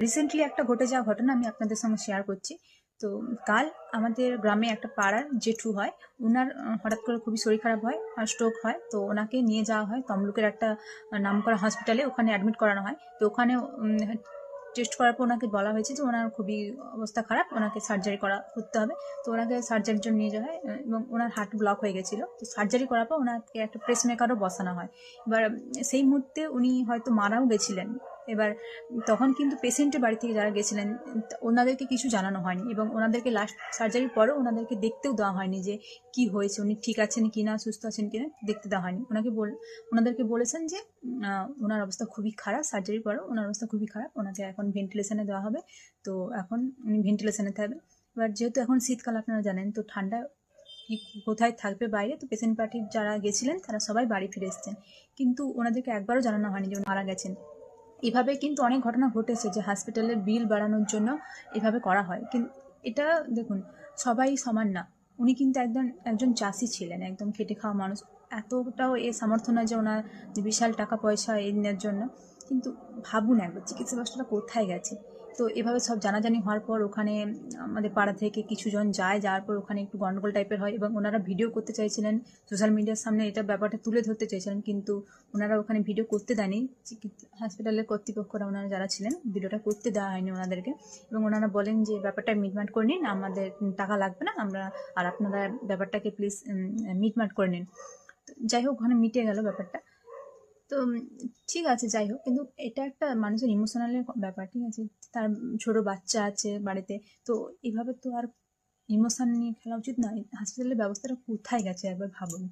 Recently একটা ঘটে যাওয়া ঘটনা আমি আপনাদের সঙ্গে শেয়ার করছি। তো কাল আমাদের গ্রামে একটা পাড়ার জেঠু হয়, উনার হঠাৎ করে খুবই শরীর খারাপ হয় আর স্ট্রোক হয়। তো ওনাকে নিয়ে যাওয়া হয় তমলুকের একটা নামকরা হসপিটালে, ওখানে অ্যাডমিট করানো হয়। তো ওখানে টেস্ট করার পর ওনাকে বলা হয়েছে যে ওনার খুবই অবস্থা খারাপ, ওনাকে সার্জারি করতে হবে। তো ওনাকে সার্জারির জন্য নিয়ে যাওয়া হয় এবং ওনার হার্ট ব্লক হয়ে গেছিলো। তো সার্জারি করার পর ওনাকে একটা পেসমেকারও বসানো হয়। এবার সেই মুহূর্তে উনি হয়তো মারাও গেছিলেন। এবার তখন কিন্তু পেশেন্টের বাড়ি থেকে যারা গেছিলেন ওনাদেরকে কিছু জানানো হয়নি এবং ওনাদেরকে লাস্ট সার্জারির পরেও ওনাদেরকে দেখতেও দেওয়া হয়নি যে কি হয়েছে, উনি ঠিক আছেন কি না, সুস্থ আছেন কি না, দেখতে দেওয়া হয়নি। ওনাদেরকে বলেছেন যে ওনার অবস্থা খুবই খারাপ, সার্জারির পরেও ওনার অবস্থা খুবই খারাপ, ওনাকে এখন ভেন্টিলেশনে দেওয়া হবে। তো এখন উনি ভেন্টিলেশনে থাকবেন। এবার যেহেতু এখন শীতকাল আপনারা জানেন, তো ঠান্ডা কোথায় থাকবে বাইরে। তো পেশেন্ট পার্টির যারা গেছিলেন তারা সবাই বাড়ি ফিরে এসেছেন, কিন্তু ওনাদেরকে একবারও জানানো হয়নি যে মারা গেছেন। এভাবে কিন্তু অনেক ঘটনা ঘটেছে যে হসপিটালের বিল বাড়ানোর জন্য এভাবে করা হয়। কিন্তু এটা দেখুন, সবাই সমান না। উনি কিন্তু একজন চাষি ছিলেন, একদম খেটে খাওয়া মানুষ। এতটাও সামর্থ্য নয় যে ওনার বিশাল টাকা পয়সা নেওয়ার জন্য। কিন্তু ভাবুন একবার চিকিৎসা ব্যবস্থাটা কোথায় গেছে। তো এভাবে সব জানাজানি হওয়ার পর ওখানে আমাদের পাড়া থেকে কিছুজন যাওয়ার পর ওখানে একটু গন্ডগোল টাইপের হয় এবং ওনারা ভিডিও করতে চাইছিলেন, সোশ্যাল মিডিয়ার সামনে এটা ব্যাপারটা তুলে ধরতে চাইছিলেন, কিন্তু ওনারা ওখানে ভিডিও করতে দেয়নি। হসপিটালের কর্তৃপক্ষরা ওনারা যারা ছিলেন, ভিডিওটা করতে দেওয়া হয়নি ওনাদেরকে। এবং ওনারা বলেন যে ব্যাপারটা মিটমাট করে নিন, আমাদের টাকা লাগবে না, আর আপনারা ব্যাপারটাকে প্লিজ মিটমাট করে নিন। যাই হোক, ওখানে মিটে গেল ব্যাপারটা। তো ঠিক আছে, যাই হোক, কিন্তু এটা একটা মানুষের ইমোশনালের ব্যাপার, ঠিক আছে। তার ছোট বাচ্চা আছে বাড়িতে, তো এইভাবে তো আর ইমোশন নিয়ে খেলা উচিত নয়। হসপিটালের ব্যবস্থাটা কোথায় গেছে একবার ভাবুন।